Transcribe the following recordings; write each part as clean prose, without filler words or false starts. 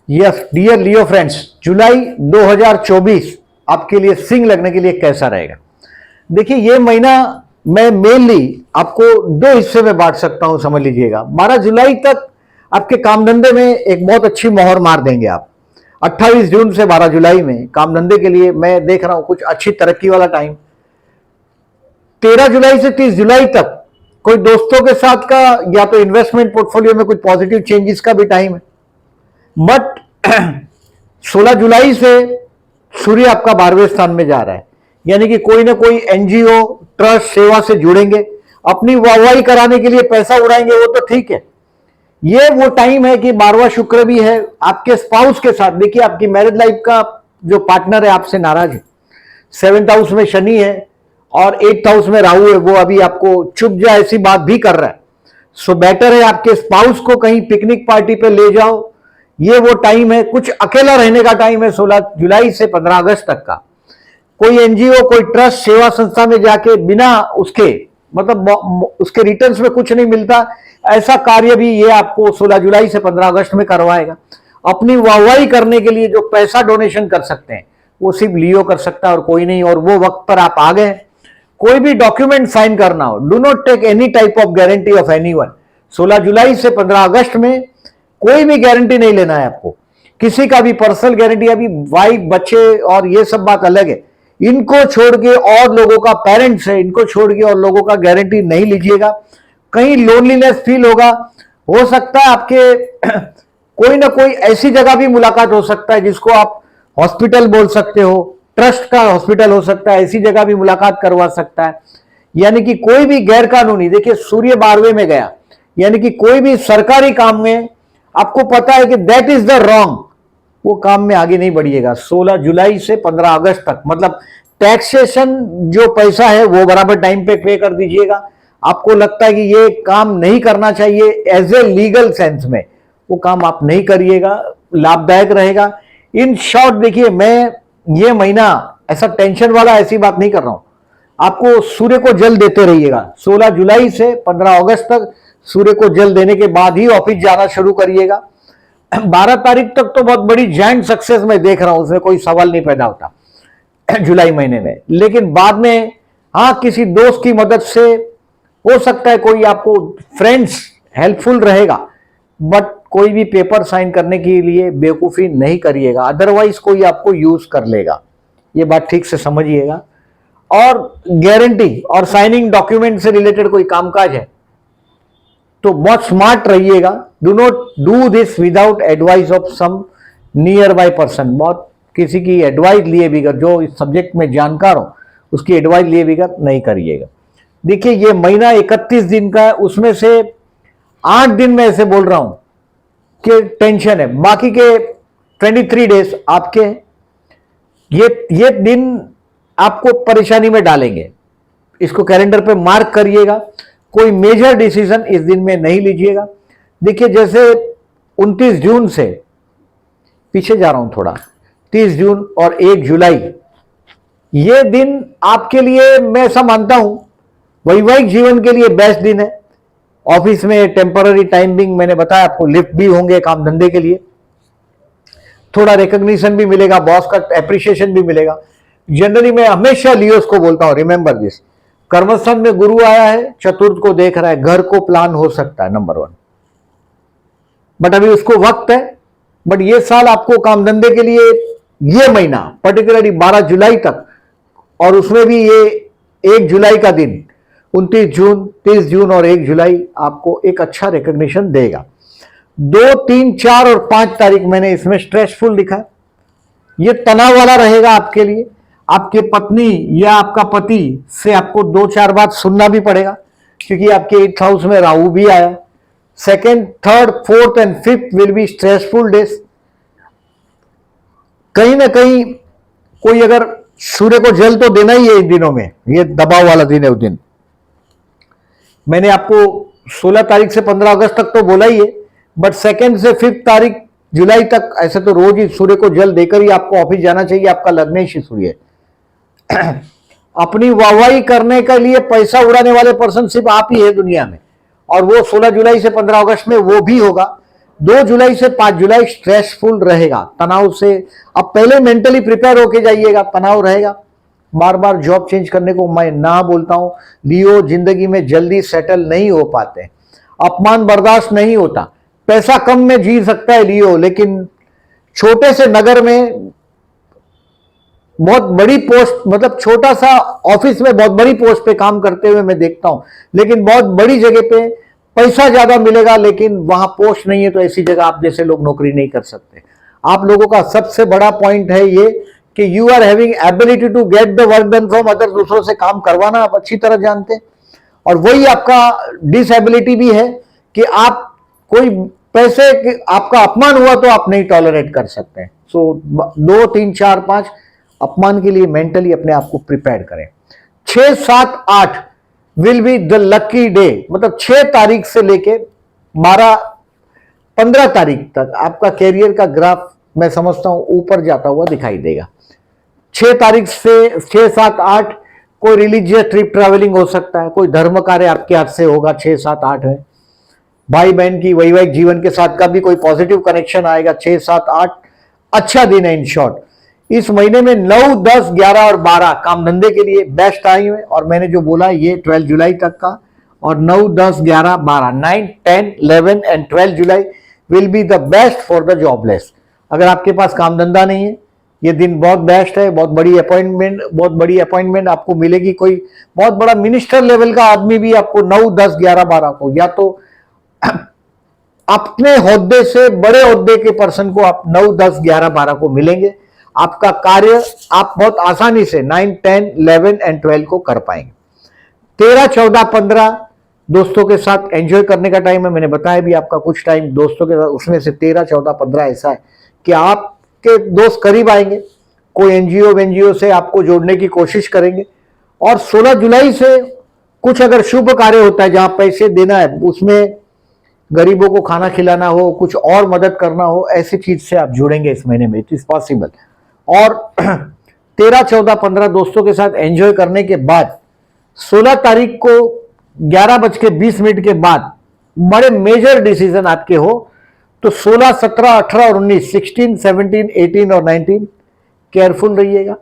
Yes dear लियो friends, जुलाई 2024 आपके लिए सिंह लगने के लिए कैसा रहेगा? देखिए, ये महीना मैं मेनली आपको दो हिस्से में बांट सकता हूं, समझ लीजिएगा। 12 जुलाई तक आपके काम धंधे में एक बहुत अच्छी मोहर मार देंगे आप। 28 जून से 12 जुलाई में काम धंधे के लिए मैं देख रहा हूं कुछ अच्छी तरक्की वाला टाइम। 13 जुलाई से 30 जुलाई तक कोई दोस्तों के साथ का या तो इन्वेस्टमेंट पोर्टफोलियो में कुछ पॉजिटिव चेंजेस का भी टाइम है। बट 16 जुलाई से सूर्य आपका 12वें स्थान में जा रहा है, यानी कि कोई ना कोई एनजीओ ट्रस्ट सेवा से जुड़ेंगे, अपनी वाहवाही कराने के लिए पैसा उड़ाएंगे, वो तो ठीक है। ये वो टाइम है कि 12वां शुक्र भी है आपके स्पाउस के साथ। देखिए, आपकी मैरिज लाइफ का जो पार्टनर है आपसे नाराज है। 7th हाउस में शनि है और 8th हाउस में राहु है, वो अभी आपको चुप जा ऐसी बात भी कर रहा है। सो बेटर है आपके स्पाउस को कहीं पिकनिक पार्टी पे ले जाओ। ये वो टाइम है, कुछ अकेला रहने का टाइम है 16 जुलाई से 15 अगस्त तक का। कोई एनजीओ कोई ट्रस्ट सेवा संस्था में जाके बिना उसके मतलब उसके रिटर्न्स में कुछ नहीं मिलता, ऐसा कार्य भी ये आपको 16 जुलाई से 15 अगस्त में करवाएगा। अपनी वाहवाही करने के लिए जो पैसा डोनेशन कर सकते हैं वो सिर्फ लियो कर सकता है और कोई नहीं। और वो वक्त पर आप आ गए, कोई भी डॉक्यूमेंट साइन करना हो, do not take any type of guarantee of anyone. 16 जुलाई से 15 अगस्त में कोई भी गारंटी नहीं लेना है आपको, किसी का भी पर्सनल गारंटी। अभी वाइफ बच्चे और ये सब बात अलग है, इनको छोड़ के और लोगों का, पेरेंट्स है, इनको छोड़ के और लोगों का गारंटी नहीं लीजिएगा। कहीं लोनलीनेस फील होगा, हो सकता है आपके कोई ना कोई ऐसी जगह भी मुलाकात हो सकता है जिसको आप हॉस्पिटल बोल सकते हो, ट्रस्ट का हॉस्पिटल हो सकता है, ऐसी जगह भी मुलाकात करवा सकता है। यानी कि कोई भी गैर कानूनी, देखिए सूर्य 12वें में गया, यानी कि कोई भी सरकारी काम में आपको पता है कि दैट इज द रॉन्ग, वो काम में आगे नहीं बढ़िएगा 16 जुलाई से 15 अगस्त तक। मतलब टैक्सेशन जो पैसा है वो बराबर टाइम पे पे कर दीजिएगा। आपको लगता है कि ये काम नहीं करना चाहिए एज ए लीगल सेंस में, वो काम आप नहीं करिएगा, लाभदायक रहेगा। इन शॉर्ट देखिए, मैं ये महीना ऐसा टेंशन वाला ऐसी बात नहीं कर रहा हूं। आपको सूर्य को जल देते रहिएगा। 16 जुलाई से 15 अगस्त तक सूर्य को जल देने के बाद ही ऑफिस जाना शुरू करिएगा। 12 तारीख तक तो बहुत बड़ी जॉइंट सक्सेस मैं देख रहा हूं, उसमें कोई सवाल नहीं पैदा होता जुलाई महीने में। लेकिन बाद में हाँ, किसी दोस्त की मदद से हो सकता है कोई आपको फ्रेंड्स हेल्पफुल रहेगा, बट कोई भी पेपर साइन करने के लिए बेवकूफ़ी नहीं करिएगा, अदरवाइज कोई आपको यूज कर लेगा। ये बात ठीक से समझिएगा। और गारंटी और साइनिंग डॉक्यूमेंट से रिलेटेड कोई कामकाज है तो बहुत स्मार्ट रहिएगा। Do not do this without advice of some nearby person. बहुत किसी की एडवाइस लिए बिगड़, जो इस सब्जेक्ट में जानकार हो उसकी एडवाइस लिए बिगड़ नहीं करिएगा। देखिए, ये महीना 31 दिन का है, उसमें से 8 दिन में ऐसे बोल रहा हूं कि टेंशन है, बाकी के 23 डेज आपके ये दिन आपको परेशानी में डालेंगे। इसको कैलेंडर पे मार्क करिएगा। कोई मेजर डिसीजन इस दिन में नहीं लीजिएगा। देखिए, जैसे 29 जून से पीछे जा रहा हूं थोड़ा, 30 जून और 1 जुलाई, ये दिन आपके लिए मैं ऐसा मानता हूं वैवाहिक जीवन के लिए बेस्ट दिन है। ऑफिस में टेम्पररी टाइमिंग मैंने बताया आपको, लिफ्ट भी होंगे काम धंधे के लिए, थोड़ा रिकॉग्निशन भी मिलेगा, बॉस का एप्रिशिएशन भी मिलेगा। जनरली मैं हमेशा लियोस को बोलता हूं, रिमेंबर दिस, कर्मस्थान में गुरु आया है, चतुर्थ को देख रहा है, घर को प्लान हो सकता है नंबर 1, बट अभी उसको वक्त है। बट ये साल आपको काम धंधे के लिए, ये महीना पर्टिकुलरली 12 जुलाई तक, और उसमें भी ये 1 जुलाई का दिन, 29 जून, 30 जून और 1 जुलाई आपको एक अच्छा रिकॉग्निशन देगा। 2, 3, 4 और 5 तारीख मैंने इसमें स्ट्रेसफुल लिखा। ये तनाव वाला रहेगा आपके लिए। आपके पत्नी या आपका पति से आपको 2-4 बात सुनना भी पड़ेगा, क्योंकि आपके 8th हाउस में राहु भी आया। 2nd, 3rd, 4th and 5th will be stressful days. कहीं ना कहीं कोई अगर सूर्य को जल तो देना ही है इन दिनों में, ये दबाव वाला दिन है। उस दिन मैंने आपको 16 तारीख से 15 अगस्त तक तो बोला ही है, बट 2nd से 5th तारीख जुलाई तक ऐसे तो रोज ही सूर्य को जल देकर ही आपको ऑफिस जाना चाहिए। आपका लग्नेश सूर्य है। अपनी वाहवाही करने के लिए पैसा उड़ाने वाले पर्सन सिर्फ आप ही है दुनिया में, और वो 16 जुलाई से 15 अगस्त में वो भी होगा। 2 जुलाई से 5 जुलाई स्ट्रेसफुल रहेगा, तनाव से अब पहले मेंटली प्रिपेयर होके जाइएगा, तनाव रहेगा। बार बार जॉब चेंज करने को मैं ना बोलता हूं। लियो जिंदगी में जल्दी सेटल नहीं हो पाते, अपमान बर्दाश्त नहीं होता। पैसा कम में जी सकता है लियो, लेकिन छोटे से नगर में बहुत बड़ी पोस्ट, मतलब छोटा सा ऑफिस में बहुत बड़ी पोस्ट पे काम करते हुए मैं देखता हूं, लेकिन बहुत बड़ी जगह पे पैसा ज्यादा मिलेगा लेकिन वहां पोस्ट नहीं है, तो ऐसी जगह आप जैसे लोग नौकरी नहीं कर सकते। आप लोगों का सबसे बड़ा पॉइंट है ये कि you are having ability to get the work done from other, दूसरों से काम करवाना आप अच्छी तरह जानते हैं। और वही आपका डिसएबिलिटी भी है कि आप कोई पैसे आपका अपमान हुआ तो आप नहीं टॉलरेट कर सकते हैं। सो 2, 3, 4, 5 अपमान के लिए मेंटली अपने आप को प्रिपेयर करें। 6, 7, 8 will be the lucky day, मतलब 6 तारीख से लेके 12, 15 तारीख तक आपका कैरियर का ग्राफ मैं समझता हूं ऊपर जाता हुआ दिखाई देगा। 6 तारीख से 6, 7, 8 कोई रिलीजियस ट्रिप ट्रैवलिंग हो सकता है, कोई धर्म कार्य आपके हाथ से होगा 6, 7, 8 है। भाई बहन की वैवाहिक जीवन के साथ का भी कोई पॉजिटिव कनेक्शन आएगा। 6, 7, 8 अच्छा दिन है। इन शॉर्ट इस महीने में 9, 10, 11 और 12 काम धंधे के लिए बेस्ट टाइम है। और मैंने जो बोला ये 12 जुलाई तक का, और 9, 10, 11, 12, 9, 10, 11 and 12 July will be the best for the jobless. अगर आपके पास काम धंधा नहीं है, ये दिन बहुत बेस्ट है। बहुत बड़ी अपॉइंटमेंट आपको मिलेगी। कोई बहुत बड़ा मिनिस्टर लेवल का आदमी भी आपको 9, 10, 11, 12 को, या तो अपने ओहदे से बड़े ओहदे के पर्सन को आप 9, 10, 11, 12 को मिलेंगे। आपका कार्य आप बहुत आसानी से 9, 10, 11 एंड 12 को कर पाएंगे। 13, 14, 15 दोस्तों के साथ एंजॉय करने का टाइम है। मैंने बताया भी आपका कुछ टाइम दोस्तों के साथ, उसमें से 13, 14, 15 ऐसा है कि आपके दोस्त करीब आएंगे, कोई एनजीओ से आपको जोड़ने की कोशिश करेंगे। और 16 जुलाई से कुछ अगर शुभ कार्य होता है जहां पैसे देना है, उसमें गरीबों को खाना खिलाना हो, कुछ और मदद करना हो, ऐसी चीज से आप जुड़ेंगे इस महीने में। It is possible. और 13, 14, 15 दोस्तों के साथ एंजॉय करने के बाद 16 तारीख को 11:20 के बाद बड़े मेजर डिसीजन आपके हो तो 16, 17, 18 और 19, 16, 17, 18 और 19 केयरफुल रहिएगा।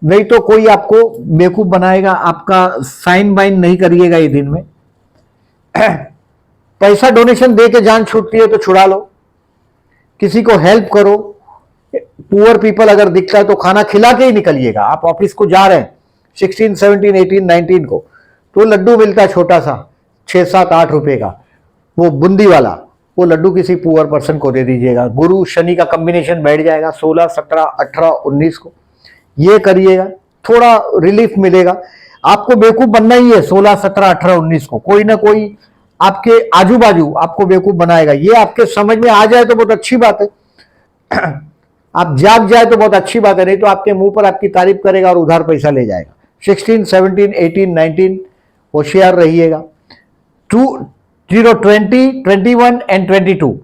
नहीं तो कोई आपको बेवकूफ बनाएगा, आपका साइन बाइन नहीं करिएगा ये दिन में। पैसा डोनेशन दे के जान छूटती है तो छुड़ा लो, किसी को हेल्प करो। पुअर पीपल अगर दिखता है तो खाना खिला के ही निकलिएगा। आप ऑफिस को जा रहे हैं 16, 17, 18, 19 को, तो लड्डू मिलता है छोटा सा 6, 7, 8 रुपए का, वो बूंदी वाला, वो लड्डू किसी पुअर पर्सन को दे दीजिएगा। गुरु शनि का कॉम्बिनेशन बैठ जाएगा 16, 17, 18, 19 को, ये करिएगा, थोड़ा रिलीफ मिलेगा। आपको बेवकूफ बनना ही है 16, 17, 18, 19 को। कोई ना कोई आपके आजू बाजू आपको बेवकूफ बनाएगा। ये आपके समझ में आ जाए तो बहुत अच्छी बात है, आप जाग जाए तो बहुत अच्छी बात है, नहीं तो आपके मुंह पर आपकी तारीफ करेगा और उधार पैसा ले जाएगा। 16, 17, 18, 19 होशियार रहिएगा। 0, 20, 21 एंड 22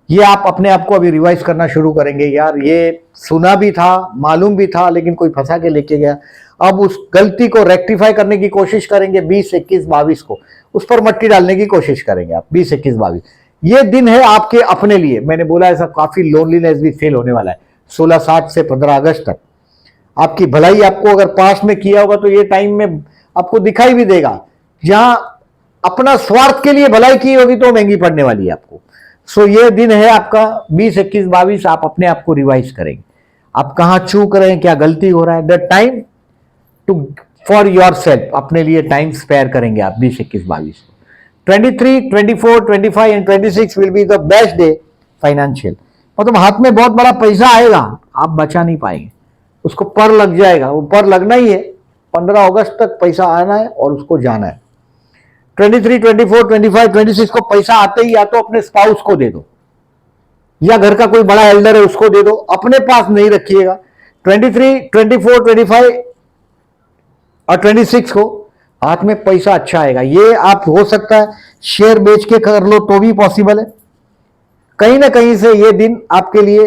ये आप अपने आप को अभी रिवाइज करना शुरू करेंगे। यार ये सुना भी था, मालूम भी था, लेकिन कोई फंसा के लेके गया। अब उस गलती को रेक्टिफाई करने की कोशिश करेंगे। 20, 21, 22 को उस पर मट्टी डालने की कोशिश करेंगे आप। 20, 21, 22 ये दिन है आपके अपने लिए। मैंने बोला ऐसा काफी लोनलीनेस भी फील होने वाला है 16, 7 से 15 अगस्त तक। आपकी भलाई आपको अगर पास में किया होगा तो ये टाइम में आपको दिखाई भी देगा। जहां अपना स्वार्थ के लिए भलाई की होगी तो महंगी पड़ने वाली है आपको। सो ये दिन है आपका 20, 21, 22 आप अपने आप को रिवाइज करेंगे। आप कहां चूक रहे हैं, क्या गलती हो रहा है, the time to for yourself, अपने लिए टाइम स्पेयर करेंगे आप 20, 21, 22। 23, 24, 25 and 26 will be the best day financial. मतलब हाथ में बहुत बड़ा पैसा आएगा, आप बचा नहीं पाएंगे, उसको पर लग जाएगा। वो पर लगना ही है, 15 अगस्त तक पैसा आना है और उसको जाना है। 23, 24, 25, 26 को पैसा आते ही या तो अपने स्पाउस को दे दो या घर का कोई बड़ा एल्डर है उसको दे दो, अपने पास नहीं रखिएगा। 23, 24, 25 और 26 को हाथ में पैसा अच्छा आएगा। ये आप हो सकता है शेयर बेच के कर लो तो भी पॉसिबल है। कहीं ना कहीं से ये दिन आपके लिए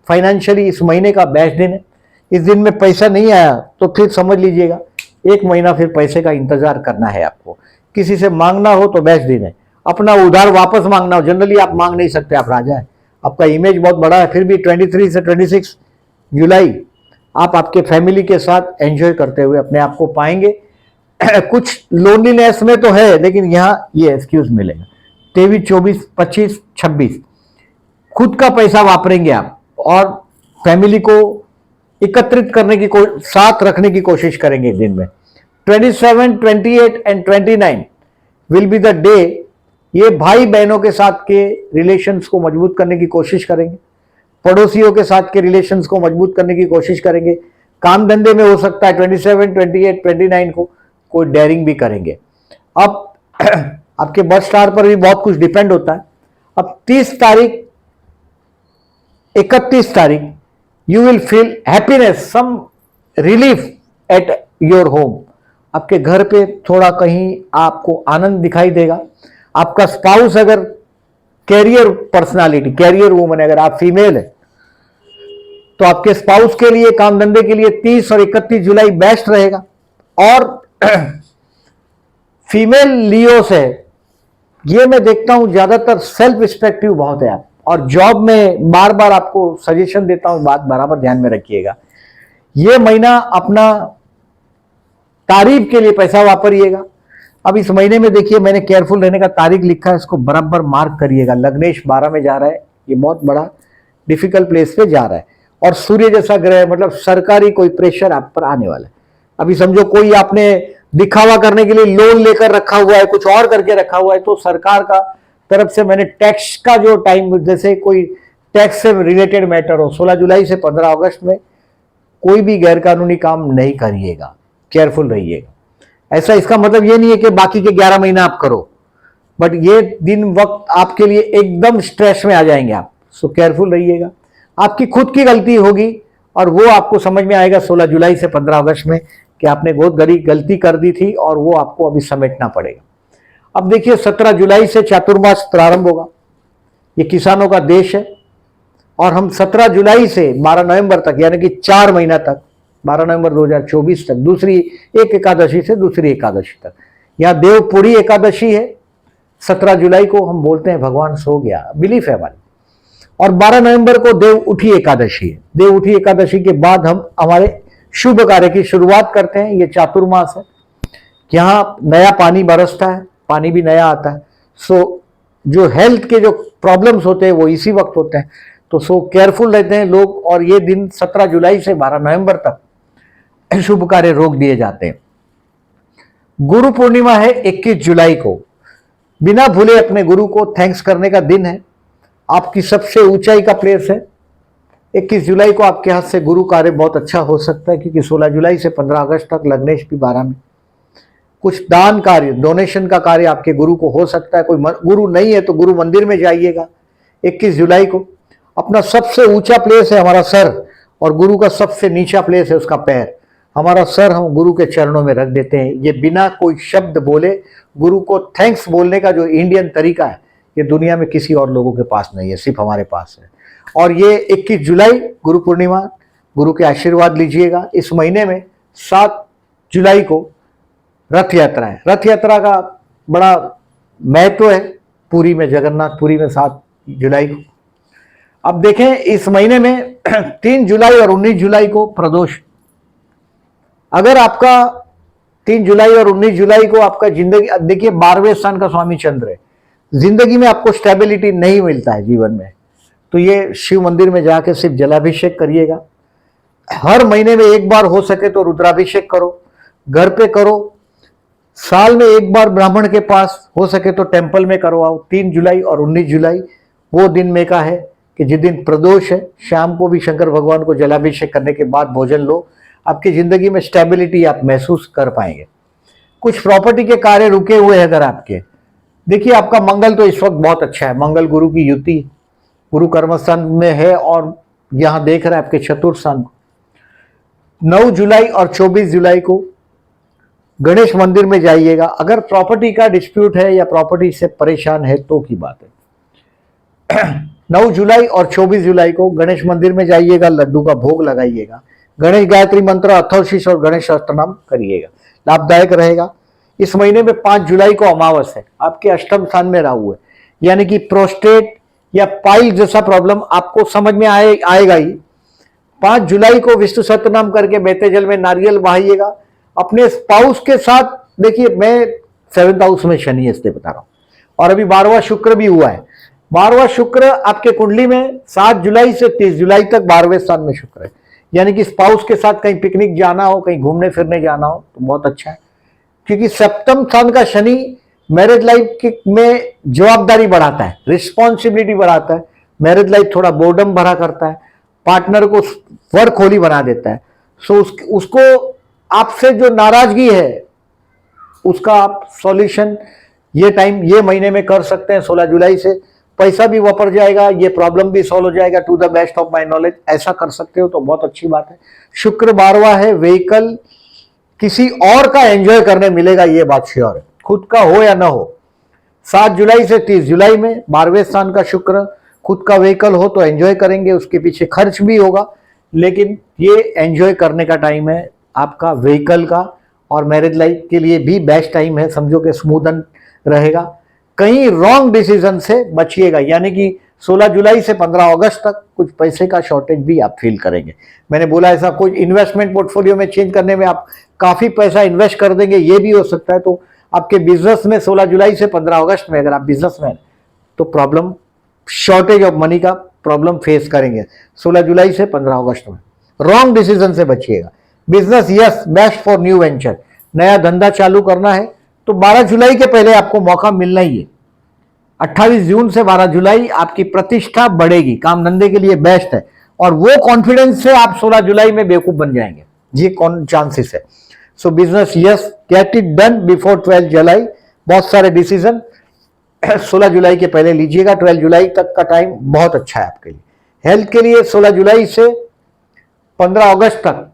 फाइनेंशियली इस महीने का बेस्ट दिन है। इस दिन में पैसा नहीं आया तो फिर समझ लीजिएगा 1 महीना फिर पैसे का इंतजार करना है आपको। किसी से मांगना हो तो बेस्ट दिन है। अपना उधार वापस मांगना हो, जनरली आप मांग नहीं सकते, आप राजा है, आपका इमेज बहुत बड़ा है, फिर भी 23 से 26 जुलाई आप आपके फैमिली के साथ एंजॉय करते हुए अपने आप को पाएंगे। कुछ लोनलीनेस में तो है, लेकिन यहां ये एक्सक्यूज मिलेगा। 23, 24, 25, 26 खुद का पैसा वापरेंगे आप और फैमिली को एकत्रित करने की साथ रखने की कोशिश करेंगे दिन में। 27, 28 and 29 will be the day, ये भाई बहनों के साथ के रिलेशंस को मजबूत करने की कोशिश करेंगे, पड़ोसियों के साथ के रिलेशंस को मजबूत करने की कोशिश करेंगे। काम धंधे में हो सकता है 27, 28, 29 को कोई डेयरिंग भी करेंगे। अब आपके बर्थ स्टार पर भी बहुत कुछ डिपेंड होता है। अब 30 तारीख, 31 तारीख you will feel happiness, some relief at your home. आपके घर पे थोड़ा कहीं आपको आनंद दिखाई देगा। आपका स्पाउस अगर कैरियर पर्सनालिटी, कैरियर वूमन, अगर आप फीमेल है तो आपके स्पाउस के लिए, काम धंधे के लिए 30 और 31 जुलाई बेस्ट रहेगा। और फीमेल लियोस है, ये मैं देखता हूं ज्यादातर सेल्फ रिस्पेक्टिव बहुत है आप, और जॉब में बार बार आपको सजेशन देता हूं, बात बराबर ध्यान में रखिएगा। ये महीना अपना तारीफ के लिए पैसा वापरिएगा। अब इस महीने में देखिए मैंने केयरफुल रहने का तारीख लिखा है, इसको बराबर मार्क करिएगा। लग्नेश 12 में जा रहा है, ये बहुत बड़ा डिफिकल्ट प्लेस पे जा रहा है, और सूर्य जैसा ग्रह, मतलब सरकारी कोई प्रेशर आप पर आने वाला है। अभी समझो कोई आपने दिखावा करने के लिए लोन लेकर रखा हुआ है, कुछ और करके रखा हुआ है, तो सरकार का तरफ से मैंने टैक्स का जो टाइम, जैसे कोई टैक्स से रिलेटेड मैटर हो, 16 जुलाई से 15 अगस्त में कोई भी गैरकानूनी काम नहीं करिएगा, केयरफुल रहिएगा। ऐसा इसका मतलब ये नहीं है कि बाकी के 11 महीना आप करो, बट ये दिन वक्त आपके लिए एकदम स्ट्रेस में आ जाएंगे आप, सो केयरफुल रहिएगा। आपकी खुद की गलती होगी और वो आपको समझ में आएगा 16 जुलाई से 15 अगस्त में कि आपने बहुत बड़ी गलती कर दी थी, और वो आपको अभी समेटना पड़ेगा। अब देखिए 17 जुलाई से चातुर्मास प्रारंभ होगा। ये किसानों का देश है, और हम 17 जुलाई से 12 नवंबर तक, यानी कि 4 महीना तक, 12 नवंबर 2024 तक, दूसरी एक एकादशी से दूसरी एकादशी तक, यहाँ देवपुरी एकादशी है। 17 जुलाई को हम बोलते हैं भगवान सो गया, बिलीफ है हमारी। और 12 नवंबर को देव उठी एकादशी है। देव उठी एकादशी के बाद हम हमारे शुभ कार्य की शुरुआत करते हैं। ये चातुर्मास है, यहाँ नया पानी बरसता है, पानी भी नया आता है। सो जो हेल्थ के जो प्रॉब्लम्स होते हैं वो इसी वक्त होते हैं, तो सो केयरफुल रहते हैं लोग। और ये दिन 17 जुलाई से 12 नवंबर तक शुभ कार्य रोक दिए जाते हैं। गुरु पूर्णिमा है 21 जुलाई को। बिना भूले अपने गुरु को थैंक्स करने का दिन है। आपकी सबसे ऊंचाई का प्लेस है। 21 जुलाई को आपके हाथ से गुरु कार्य बहुत अच्छा हो सकता है, क्योंकि 16 जुलाई से 15 अगस्त तक लग्नेश भी 12 में। कुछ दान कार्य, डोनेशन का कार्य आपके गुरु को हो सकता है। कोई गुरु नहीं है तो गुरु मंदिर में जाइएगा 21 जुलाई को। अपना सबसे ऊंचा प्लेस है हमारा सर, और गुरु का सबसे नीचा प्लेस है उसका पैर। हमारा सर हम गुरु के चरणों में रख देते हैं। ये बिना कोई शब्द बोले गुरु को थैंक्स बोलने का जो इंडियन तरीका है, ये दुनिया में किसी और लोगों के पास नहीं है, सिर्फ हमारे पास है। और ये 21 जुलाई गुरु पूर्णिमा, गुरु के आशीर्वाद लीजिएगा। इस महीने में 7 जुलाई को रथ यात्रा है। रथ यात्रा का बड़ा महत्व है पुरी में, जगन्नाथपुरी में 7 जुलाई को। अब देखें इस महीने में 3 जुलाई और 19 जुलाई को प्रदोष। अगर आपका 3 जुलाई और 19 जुलाई को आपका जिंदगी, देखिए 12वें स्थान का स्वामी चंद्र है, जिंदगी में आपको स्टेबिलिटी नहीं मिलता है जीवन में, तो ये शिव मंदिर में जाके सिर्फ जलाभिषेक करिएगा। हर महीने में एक बार हो सके तो रुद्राभिषेक करो, घर पे करो। साल में एक बार ब्राह्मण के पास हो सके तो टेम्पल में करवाओ। 3 जुलाई और 19 जुलाई वो दिन में का है कि जिस दिन प्रदोष है, शाम को भी शंकर भगवान को जलाभिषेक करने के बाद भोजन लो। आपकी जिंदगी में स्टेबिलिटी आप महसूस कर पाएंगे। कुछ प्रॉपर्टी के कार्य रुके हुए हैं अगर आपके, देखिए आपका मंगल तो इस वक्त बहुत अच्छा है। मंगल गुरु की युति, गुरु कर्मस्थान में है, और यहां देख रहा है आपके चतुर्थ स्थान को। 9 जुलाई और 24 जुलाई को गणेश मंदिर में जाइएगा। अगर प्रॉपर्टी का डिस्प्यूट है या प्रॉपर्टी से परेशान है तो की बात है। 9 जुलाई और 24 जुलाई को गणेश मंदिर में जाइएगा, लड्डू का भोग लगाइएगा, गणेश गायत्री मंत्र, अथर्वशीष और गणेश सहस्त्रनाम करिएगा, लाभदायक रहेगा। इस महीने में 5 जुलाई को अमावस है, आपके अष्टम स्थान में राहु है, यानी कि प्रोस्टेट या पाइल जैसा प्रॉब्लम आपको समझ में आएगा ही। 5 जुलाई को विष्णु सहस्त्रनाम करके बहते जल में नारियल बहाइएगा अपने स्पाउस के साथ। देखिए मैं 7th हाउस में शनि है इसलिए बता रहा हूं, और अभी 12वां शुक्र भी हुआ है। 12वां शुक्र आपके कुंडली में 7 जुलाई से 30 जुलाई तक 12वें स्थान में शुक्र है, यानी कि स्पाउस के साथ कहीं पिकनिक जाना हो, कहीं घूमने फिरने जाना हो तो बहुत अच्छा है, क्योंकि सप्तम स्थान का शनि मैरिज लाइफ में जवाबदारी बढ़ाता है, रिस्पॉन्सिबिलिटी बढ़ाता है, मैरिज लाइफ थोड़ा बोर्डम भरा करता है, पार्टनर को वर्कहोली बना देता है। सो उसको आपसे जो नाराजगी है उसका आप सॉल्यूशन ये टाइम ये महीने में कर सकते हैं। 16 जुलाई से पैसा भी वापस जाएगा, ये प्रॉब्लम भी सॉल्व हो जाएगा to the best of my knowledge. ऐसा कर सकते हो तो बहुत अच्छी बात है। शुक्र 12वां है, व्हीकल किसी और का एंजॉय करने मिलेगा, ये बात श्योर है, खुद का हो या ना हो। 7 जुलाई से 30 जुलाई में 12वें स्थान का शुक्र, खुद का व्हीकल हो तो एंजॉय करेंगे, उसके पीछे खर्च भी होगा, लेकिन ये एंजॉय करने का टाइम है आपका व्हीकल का, और मैरिज लाइफ के लिए भी बेस्ट टाइम है, समझो कि स्मूदन रहेगा। कहीं रॉन्ग डिसीजन से बचिएगा, यानी कि 16 जुलाई से 15 अगस्त तक कुछ पैसे का शॉर्टेज भी आप फील करेंगे। मैंने बोला ऐसा कुछ इन्वेस्टमेंट पोर्टफोलियो में चेंज करने में आप काफी पैसा इन्वेस्ट कर देंगे, ये भी हो सकता है। तो आपके बिजनेस में 16 जुलाई से 15 अगस्त में अगर आप बिजनेसमैन तो प्रॉब्लम, शॉर्टेज ऑफ मनी का प्रॉब्लम फेस करेंगे 16 जुलाई से 15 अगस्त में। रॉन्ग डिसीजन से बचिएगा। Business yes, best for new venture, नया धंधा चालू करना है तो 12 जुलाई के पहले आपको मौका मिलना ही है। 28 जून से 12 जुलाई आपकी प्रतिष्ठा बढ़ेगी, काम धंधे के लिए बेस्ट है, और वो कॉन्फिडेंस से आप 16 जुलाई में बेवकूफ बन जाएंगे, ये कौन चांसेस है। सो business yes, get it done before 12 जुलाई। बहुत सारे डिसीजन 16 जुलाई के पहले लीजिएगा। 12 जुलाई तक का टाइम बहुत अच्छा है आपके लिए। हेल्थ के लिए 16 जुलाई से 15 अगस्त तक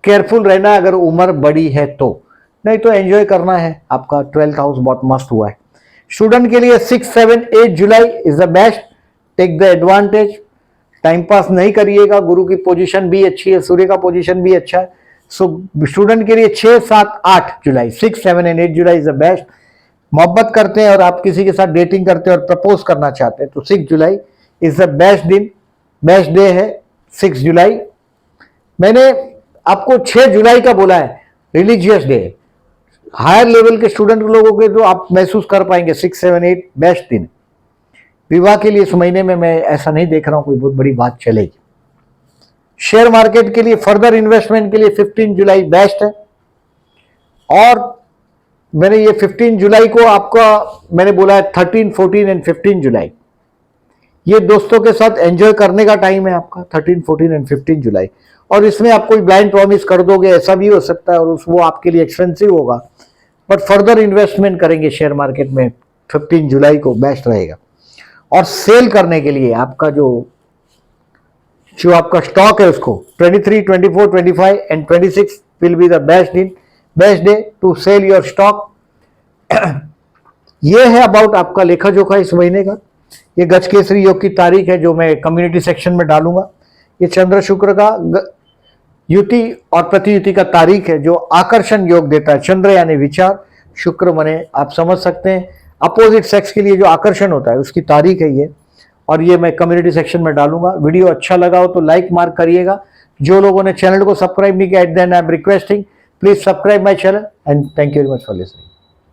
केयरफुल रहना अगर उम्र बड़ी है तो, नहीं तो एंजॉय करना है। आपका 12th हाउस बहुत मस्त हुआ है। स्टूडेंट के लिए 6, 7, 8 July is the best, take the advantage. Time pass नहीं करिएगा, गुरु की पोजीशन भी अच्छी है, सूर्य का पोजीशन भी अच्छा है। सो स्टूडेंट के लिए 6, 7, 8 जुलाई, 6, 7 and 8 July is the best. मोहब्बत करते हैं और आप किसी के साथ डेटिंग करते हैं और प्रपोज करना चाहते हैं तो 6 जुलाई इज द बेस्ट दिन, बेस्ट डे है 6 जुलाई। मैंने आपको 6 जुलाई का बोला है, रिलीजियस डे। हायर लेवल के स्टूडेंट लोगों के तो आप महसूस कर पाएंगे 6, 7, 8 बेस्ट दिन। विवाह के लिए इस महीने में मैं ऐसा नहीं देख रहा हूं कोई बहुत बड़ी बात चलेगी। शेयर मार्केट के लिए, फर्दर इन्वेस्टमेंट के लिए 15 जुलाई बेस्ट है। और मैंने ये 15 जुलाई को आपका मैंने बोला है 13, 14 एंड 15 जुलाई, ये दोस्तों के साथ एंजॉय करने का टाइम है आपका 13, 14 एंड 15 जुलाई। और इसमें आप कोई ब्लाइंड प्रॉमिस कर दोगे ऐसा भी हो सकता है, और वो आपके लिए एक्सपेंसिव होगा, बट फर्दर इन्वेस्टमेंट करेंगे शेयर मार्केट में 15 जुलाई को बेस्ट रहेगा। और सेल करने के लिए आपका जो आपका स्टॉक है उसको 23, 24, 25 and 26 will be the best दिन, best day to sell your stock. ये है अबाउट आपका लेखा जोखा इस महीने का। ये गजकेसरी योग की तारीख है जो मैं कम्युनिटी सेक्शन में डालूंगा। ये चंद्र शुक्र का युति और प्रतियुति का तारीख है जो आकर्षण योग देता है। चंद्र यानी विचार, शुक्र माने आप समझ सकते हैं अपोजिट सेक्स के लिए जो आकर्षण होता है उसकी तारीख है ये, और ये मैं कम्युनिटी सेक्शन में डालूंगा। वीडियो अच्छा लगा हो तो लाइक मार्क करिएगा। जो लोगों ने चैनल को सब्सक्राइब नहीं किया, at then I am requesting please subscribe my channel and thank you very much for listening.